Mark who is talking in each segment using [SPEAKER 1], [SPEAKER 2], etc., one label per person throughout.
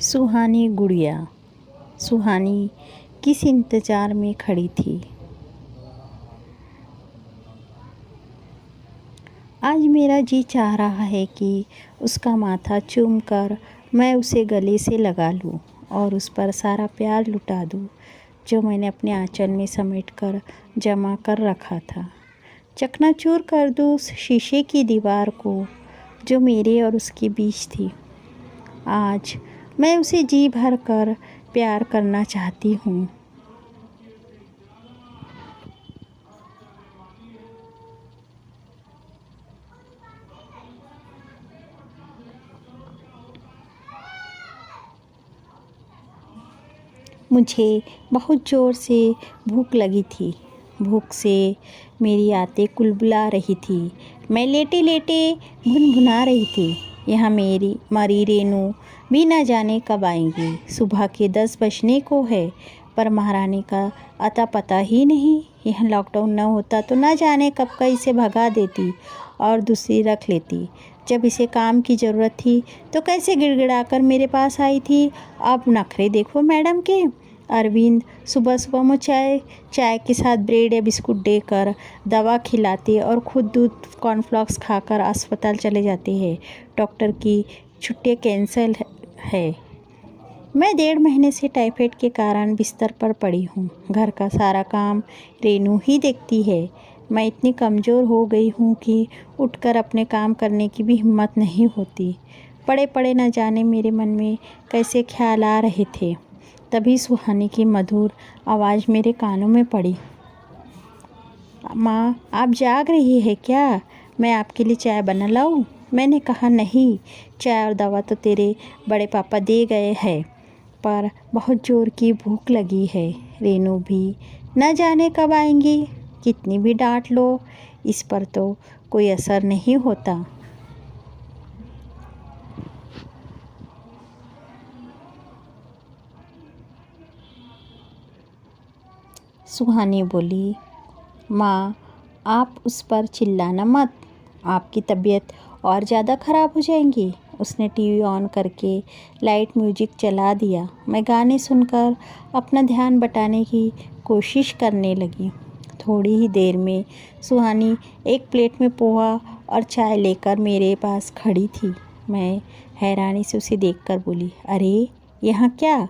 [SPEAKER 1] सुहानी गुड़िया। सुहानी किस इंतज़ार में खड़ी थी। आज मेरा जी चाह रहा है कि उसका माथा चूम कर मैं उसे गले से लगा लूं और उस पर सारा प्यार लुटा दूं जो मैंने अपने आंचल में समेट कर जमा कर रखा था। चकनाचूर कर दूं उस शीशे की दीवार को जो मेरे और उसके बीच थी। आज मैं उसे जी भर कर प्यार करना चाहती हूँ। मुझे बहुत ज़ोर से भूख लगी थी। भूख से मेरी आंतें कुलबुला रही थी। मैं लेटे लेटे भुनभुना रही थी, यहाँ मेरी मरी रेनू भी न जाने कब आएंगी। सुबह के 10 बजने को है पर महारानी का अता पता ही नहीं। यह लॉकडाउन न होता तो न जाने कब का इसे भगा देती और दूसरी रख लेती। जब इसे काम की ज़रूरत थी तो कैसे गिड़गिड़ाकर मेरे पास आई थी। अब नखरे देखो मैडम के। अरविंद सुबह सुबह मुझे चाय के साथ ब्रेड या बिस्कुट देकर दवा खिलाते और खुद दूध कॉर्नफ्लेक्स खाकर अस्पताल चले जाते हैं। डॉक्टर की छुट्टियाँ कैंसिल है। मैं 1.5 महीने से टाइफाइड के कारण बिस्तर पर पड़ी हूँ। घर का सारा काम रेनू ही देखती है। मैं इतनी कमज़ोर हो गई हूँ कि उठकर अपने काम करने की भी हिम्मत नहीं होती। पड़े पड़े न जाने मेरे मन में कैसे ख्याल आ रहे थे। तभी सुहानी की मधुर आवाज़ मेरे कानों में पड़ी। माँ, आप जाग रही है क्या? मैं आपके लिए चाय बना लाऊं? मैंने कहा नहीं, चाय और दवा तो तेरे बड़े पापा दे गए हैं, पर बहुत ज़ोर की भूख लगी है। रेनू भी न जाने कब आएंगी। कितनी भी डांट लो, इस पर तो कोई असर नहीं होता। सुहानी बोली, माँ, आप उस पर चिल्लाना मत, आपकी तबीयत और ज़्यादा ख़राब हो जाएगी। उसने टीवी ऑन करके लाइट म्यूजिक चला दिया। मैं गाने सुनकर अपना ध्यान बटाने की कोशिश करने लगी। थोड़ी ही देर में सुहानी एक प्लेट में पोहा और चाय लेकर मेरे पास खड़ी थी। मैं हैरानी से उसे देखकर बोली, अरे यहाँ क्या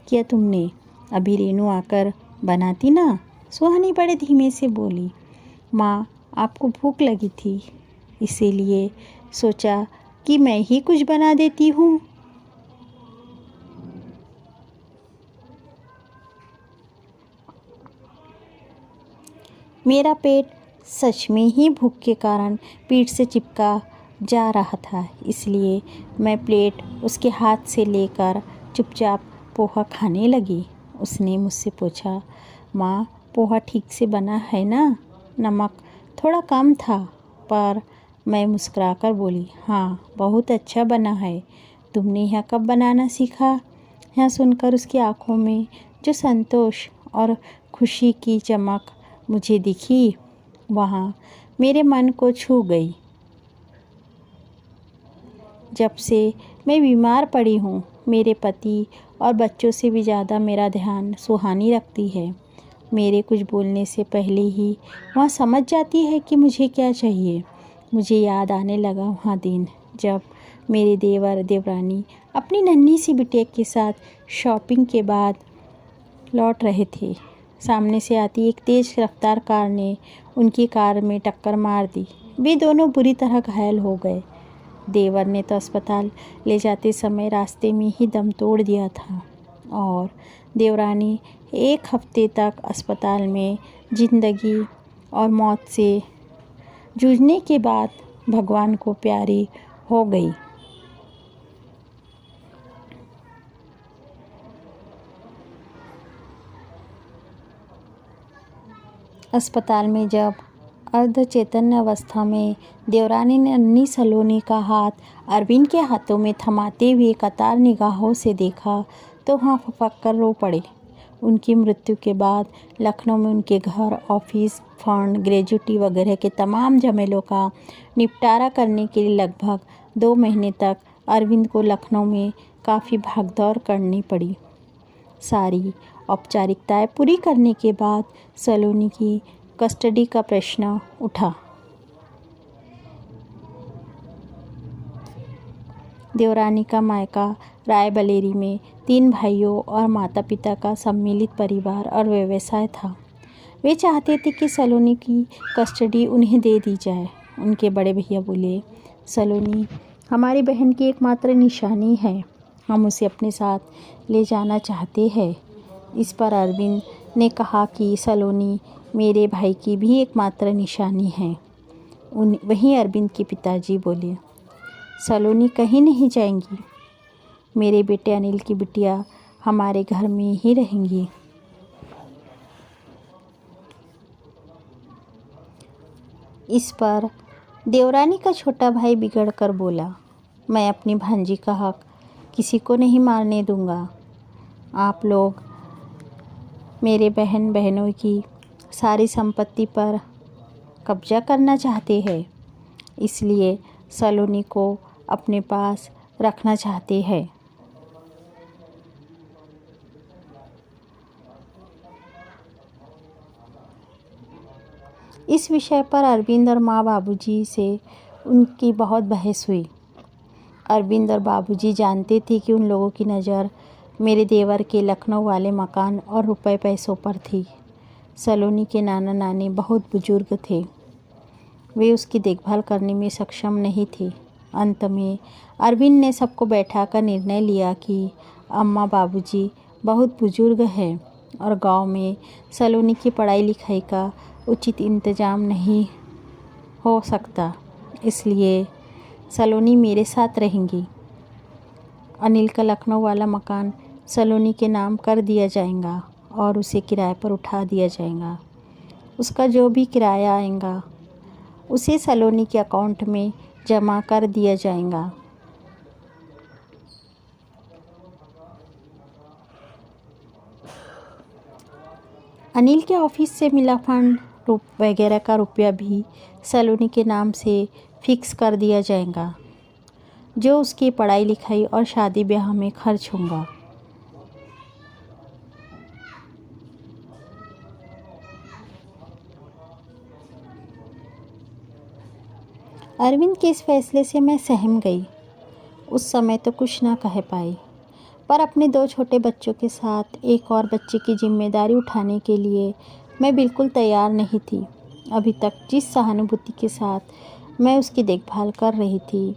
[SPEAKER 1] किया तुमने? अभी रेनू आकर बनाती ना। सुहानी बड़े धीमे से बोली, माँ, आपको भूख लगी थी, इसीलिए सोचा कि मैं ही कुछ बना देती हूँ। मेरा पेट सच में ही भूख के कारण पीठ से चिपका जा रहा था, इसलिए मैं प्लेट उसके हाथ से लेकर चुपचाप पोहा खाने लगी। उसने मुझसे पूछा, माँ, पोहा ठीक से बना है ना? नमक थोड़ा कम था, पर मैं मुस्कुराकर बोली, हाँ, बहुत अच्छा बना है। तुमने यह कब बनाना सीखा? यह सुनकर उसकी आंखों में जो संतोष और खुशी की चमक मुझे दिखी, वहाँ मेरे मन को छू गई। जब से मैं बीमार पड़ी हूँ, मेरे पति और बच्चों से भी ज़्यादा मेरा ध्यान सुहानी रखती है। मेरे कुछ बोलने से पहले ही वह समझ जाती है कि मुझे क्या चाहिए। मुझे याद आने लगा वहाँ दिन जब मेरे देवर देवरानी अपनी नन्ही सी बिटिया के साथ शॉपिंग के बाद लौट रहे थे। सामने से आती एक तेज़ रफ्तार कार ने उनकी कार में टक्कर मार दी। वे दोनों बुरी तरह घायल हो गए। देवर ने तो अस्पताल ले जाते समय रास्ते में ही दम तोड़ दिया था और देवरानी 1 हफ्ते तक अस्पताल में ज़िंदगी और मौत से जूझने के बाद भगवान को प्यारी हो गई। अस्पताल में जब अर्ध चैतन्य अवस्था में देवरानी ने नन्ही सलोनी का हाथ अरविंद के हाथों में थमाते हुए कतार निगाहों से देखा तो वहाँ फपक कर रो पड़े। उनकी मृत्यु के बाद लखनऊ में उनके घर, ऑफिस, फंड, ग्रेजुटी वगैरह के तमाम झमेलों का निपटारा करने के लिए लगभग 2 महीने तक अरविंद को लखनऊ में काफ़ी भागदौड़ करनी पड़ी। सारी औपचारिकताएं पूरी करने के बाद सलोनी की कस्टडी का प्रश्न उठा। देवरानी का मायका रायबरेली में 3 भाइयों और माता पिता का सम्मिलित परिवार और व्यवसाय था। वे चाहते थे कि सलोनी की कस्टडी उन्हें दे दी जाए। उनके बड़े भैया बोले, सलोनी हमारी बहन की एकमात्र निशानी है, हम उसे अपने साथ ले जाना चाहते हैं। इस पर अरविंद ने कहा कि सलोनी मेरे भाई की भी एकमात्र निशानी है। वहीं अरविंद के पिताजी बोले, सलोनी कहीं नहीं जाएंगी, मेरे बेटे अनिल की बिटिया हमारे घर में ही रहेंगी। इस पर देवरानी का छोटा भाई बिगड़कर बोला, मैं अपनी भांजी का हक किसी को नहीं मारने दूंगा। आप लोग मेरे बहनों की सारी संपत्ति पर कब्जा करना चाहते हैं, इसलिए सलोनी को अपने पास रखना चाहते हैं। इस विषय पर अरविंद और माँ बाबूजी से उनकी बहुत बहस हुई। अरविंद और बाबूजी जानते थे कि उन लोगों की नज़र मेरे देवर के लखनऊ वाले मकान और रुपए पैसों पर थी। सलोनी के नाना नानी बहुत बुजुर्ग थे, वे उसकी देखभाल करने में सक्षम नहीं थे। अंत में अरविंद ने सबको बैठाकर निर्णय लिया कि अम्मा बाबूजी बहुत बुजुर्ग हैं और गांव में सलोनी की पढ़ाई लिखाई का उचित इंतजाम नहीं हो सकता, इसलिए सलोनी मेरे साथ रहेंगी। अनिल का लखनऊ वाला मकान सलोनी के नाम कर दिया जाएगा और उसे किराए पर उठा दिया जाएगा। उसका जो भी किराया आएगा उसे सलोनी के अकाउंट में जमा कर दिया जाएगा। अनिल के ऑफिस से मिला फंड वगैरह का रुपया भी सलोनी के नाम से फिक्स कर दिया जाएगा, जो उसकी पढ़ाई लिखाई और शादी ब्याह में खर्च होगा। अरविंद के इस फैसले से मैं सहम गई। उस समय तो कुछ ना कह पाई, पर अपने 2 छोटे बच्चों के साथ एक और बच्चे की जिम्मेदारी उठाने के लिए मैं बिल्कुल तैयार नहीं थी। अभी तक जिस सहानुभूति के साथ मैं उसकी देखभाल कर रही थी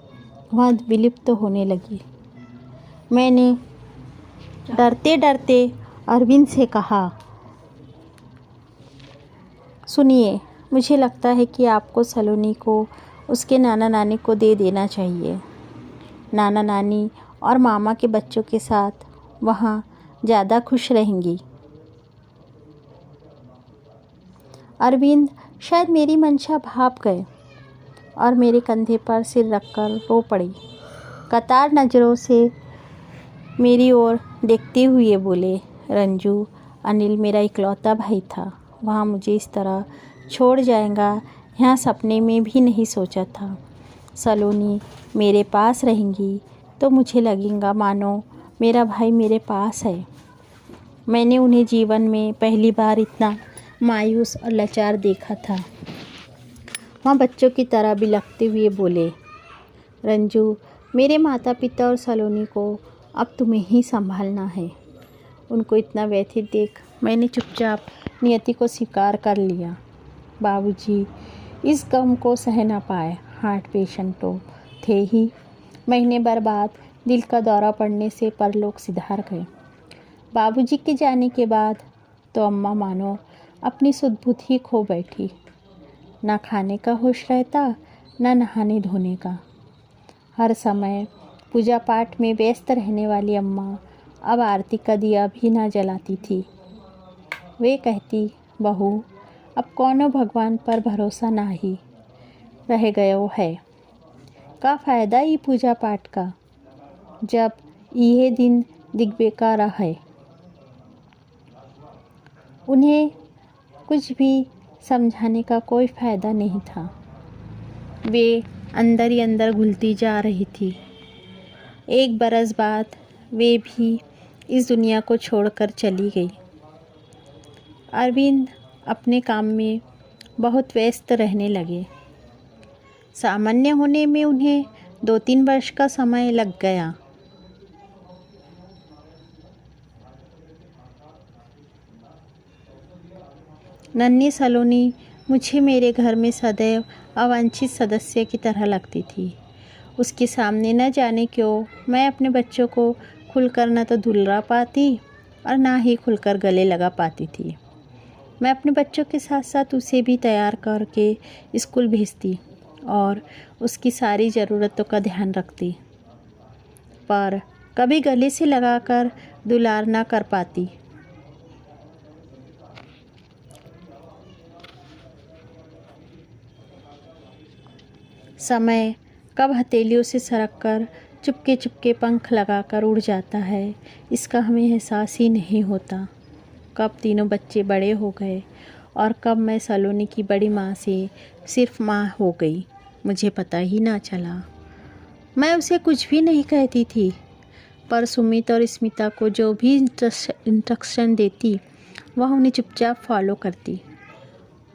[SPEAKER 1] वह विलुप्त होने लगी। मैंने डरते डरते अरविंद से कहा, सुनिए, मुझे लगता है कि आपको सलोनी को उसके नाना नानी को दे देना चाहिए। नाना नानी और मामा के बच्चों के साथ वहाँ ज़्यादा खुश रहेंगी। अरविंद शायद मेरी मंशा भाप गए और मेरे कंधे पर सिर रखकर रो पड़ी। कतार नज़रों से मेरी ओर देखते हुए बोले, रंजू, अनिल मेरा इकलौता भाई था, वहाँ मुझे इस तरह छोड़ जाएगा यहाँ सपने में भी नहीं सोचा था। सलोनी मेरे पास रहेंगी तो मुझे लगेगा मानो मेरा भाई मेरे पास है। मैंने उन्हें जीवन में पहली बार इतना मायूस और लाचार देखा था। वहाँ बच्चों की तरह बिलखते हुए बोले, रंजू, मेरे माता पिता और सलोनी को अब तुम्हें ही संभालना है। उनको इतना व्यथित देख मैंने चुपचाप नियति को स्वीकार कर लिया। बाबूजी इस गम को सह न पाए, हार्ट पेशेंट तो थे ही। महीने भर बाद दिल का दौरा पड़ने से परलोक सिधार गए। बाबूजी के जाने के बाद तो अम्मा मानो अपनी सुध-बुध ही खो बैठी। ना खाने का होश रहता, ना नहाने धोने का। हर समय पूजा पाठ में व्यस्त रहने वाली अम्मा अब आरती का दिया भी ना जलाती थी। वे कहती, बहू, अब कौनो भगवान पर भरोसा ना ही रह गयो है। का फ़ायदा ई पूजा पाठ का, जब यह दिन दिग्बेकार है। उन्हें कुछ भी समझाने का कोई फ़ायदा नहीं था। वे अंदर ही अंदर घुलती जा रही थी। 1 बरस बाद वे भी इस दुनिया को छोड़कर चली गई। अरविंद अपने काम में बहुत व्यस्त रहने लगे। सामान्य होने में उन्हें 2-3 वर्ष का समय लग गया। नन्ही सलोनी मुझे मेरे घर में सदैव अवांछित सदस्य की तरह लगती थी। उसके सामने न जाने क्यों मैं अपने बच्चों को खुलकर न तो दुलरा पाती और ना ही खुलकर गले लगा पाती थी। मैं अपने बच्चों के साथ साथ उसे भी तैयार करके स्कूल भेजती और उसकी सारी ज़रूरतों का ध्यान रखती, पर कभी गले से लगाकर दुलार ना कर पाती। समय कब हथेलियों से सरककर चुपके चुपके पंख लगाकर उड़ जाता है, इसका हमें एहसास ही नहीं होता। कब तीनों बच्चे बड़े हो गए और कब मैं सलोनी की बड़ी माँ से सिर्फ माँ हो गई, मुझे पता ही ना चला। मैं उसे कुछ भी नहीं कहती थी, पर सुमित और स्मिता को जो भी इंस्ट्रक्शन देती वह उन्हें चुपचाप फॉलो करती।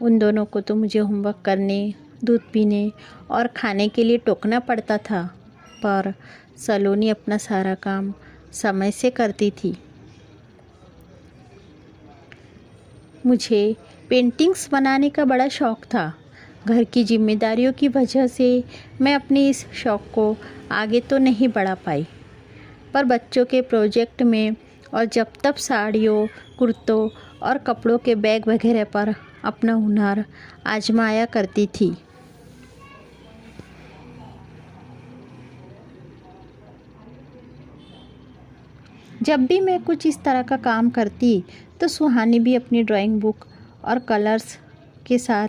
[SPEAKER 1] उन दोनों को तो मुझे होमवर्क करने, दूध पीने और खाने के लिए टोकना पड़ता था, पर सलोनी अपना सारा काम समय से करती थी। मुझे पेंटिंग्स बनाने का बड़ा शौक़ था। घर की जिम्मेदारियों की वजह से मैं अपने इस शौक़ को आगे तो नहीं बढ़ा पाई, पर बच्चों के प्रोजेक्ट में और जब तब साड़ियों, कुर्तों और कपड़ों के बैग वगैरह पर अपना हुनर आजमाया करती थी। जब भी मैं कुछ इस तरह का काम करती तो सुहानी भी अपनी ड्राइंग बुक और कलर्स के साथ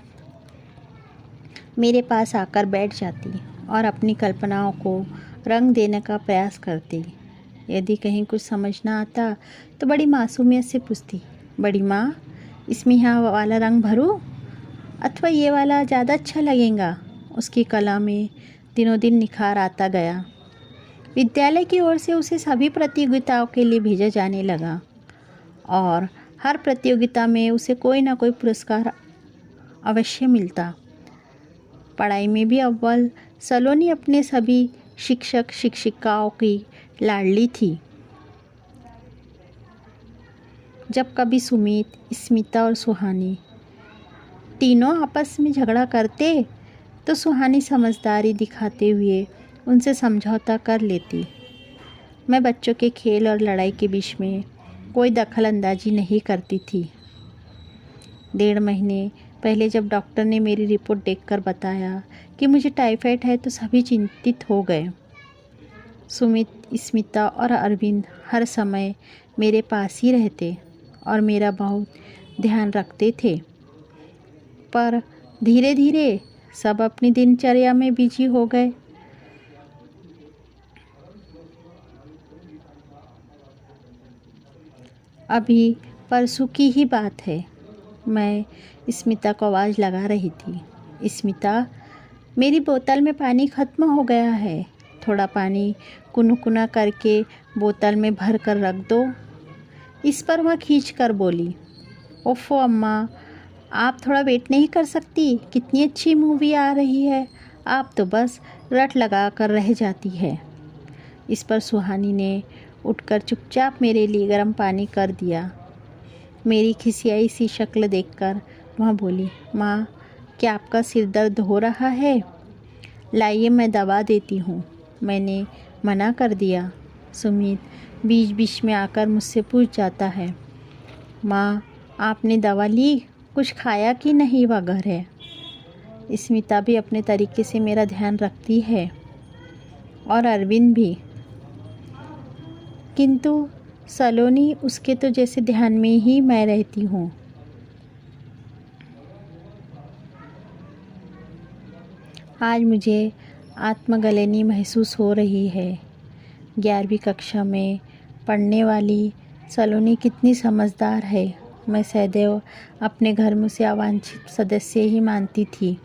[SPEAKER 1] मेरे पास आकर बैठ जाती और अपनी कल्पनाओं को रंग देने का प्रयास करती। यदि कहीं कुछ समझ ना आता तो बड़ी मासूमियत से पूछती, बड़ी माँ, इसमें यहाँ वाला रंग भरूं अथवा ये वाला ज़्यादा अच्छा लगेगा। उसकी कला में दिनों दिन निखार आता गया। विद्यालय की ओर से उसे सभी प्रतियोगिताओं के लिए भेजा जाने लगा और हर प्रतियोगिता में उसे कोई ना कोई पुरस्कार अवश्य मिलता। पढ़ाई में भी अव्वल सलोनी अपने सभी शिक्षक शिक्षिकाओं की लाडली थी। जब कभी सुमित, स्मिता और सुहानी तीनों आपस में झगड़ा करते तो सुहानी समझदारी दिखाते हुए उनसे समझौता कर लेती। मैं बच्चों के खेल और लड़ाई के बीच में कोई दखल अंदाजी नहीं करती थी। 1.5 महीने पहले जब डॉक्टर ने मेरी रिपोर्ट देखकर बताया कि मुझे टाइफाइड है तो सभी चिंतित हो गए। सुमित, स्मिता और अरविंद हर समय मेरे पास ही रहते और मेरा बहुत ध्यान रखते थे, पर धीरे धीरे सब अपनी दिनचर्या में बिजी हो गए। अभी परसों की ही बात है, मैं स्मिता को आवाज़ लगा रही थी, स्मिता, मेरी बोतल में पानी ख़त्म हो गया है, थोड़ा पानी कुनकुना करके बोतल में भर कर रख दो। इस पर वह खींच कर बोली, ओफ़ो अम्मा, आप थोड़ा वेट नहीं कर सकती? कितनी अच्छी मूवी आ रही है, आप तो बस रट लगा कर रह जाती है। इस पर सुहानी ने उठकर चुपचाप मेरे लिए गर्म पानी कर दिया। मेरी खिसियाई सी शक्ल देखकर वह बोली, माँ, क्या आपका सिर दर्द हो रहा है? लाइए मैं दवा देती हूँ। मैंने मना कर दिया। सुमित बीच बीच में आकर मुझसे पूछ जाता है, माँ, आपने दवा ली? कुछ खाया कि नहीं वगैरह। स्मिता भी अपने तरीके से मेरा ध्यान रखती है और अरविंद भी, किंतु सलोनी, उसके तो जैसे ध्यान में ही मैं रहती हूँ। आज मुझे आत्मग्लानि महसूस हो रही है। 11वीं कक्षा में पढ़ने वाली सलोनी कितनी समझदार है। मैं सदैव अपने घर में उसे अवांछित सदस्य ही मानती थी,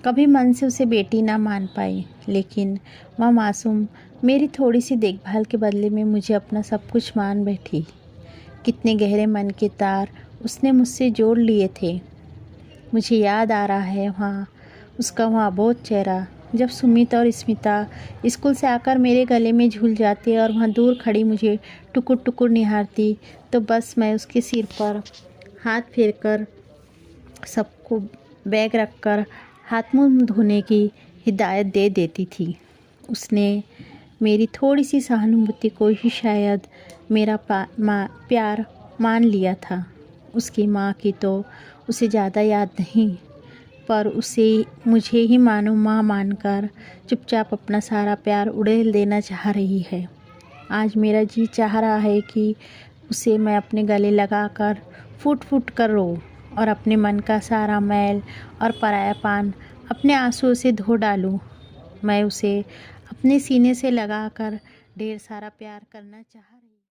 [SPEAKER 1] कभी मन से उसे बेटी ना मान पाई, लेकिन वह मासूम मेरी थोड़ी सी देखभाल के बदले में मुझे अपना सब कुछ मान बैठी। कितने गहरे मन के तार उसने मुझसे जोड़ लिए थे। मुझे याद आ रहा है उसका वहाँ अबोध चेहरा, जब सुमित और स्मिता स्कूल से आकर मेरे गले में झूल जाती और वहाँ दूर खड़ी मुझे टुकुर टुकुर निहारती, तो बस मैं उसके सिर पर हाथ फेरकर सबको बैग रखकर हाथ मुंह धोने की हिदायत दे देती थी। उसने मेरी थोड़ी सी सहानुभूति को ही शायद मेरा प्यार मान लिया था। उसकी माँ की तो उसे ज़्यादा याद नहीं, पर उसे मुझे ही मानो माँ मानकर चुपचाप अपना सारा प्यार उड़ेल देना चाह रही है। आज मेरा जी चाह रहा है कि उसे मैं अपने गले लगाकर फूट फूट कर रो और अपने मन का सारा मैल और परायापन अपने आंसुओं से धो डालूं। मैं उसे अपने सीने से लगाकर ढेर सारा प्यार करना चाह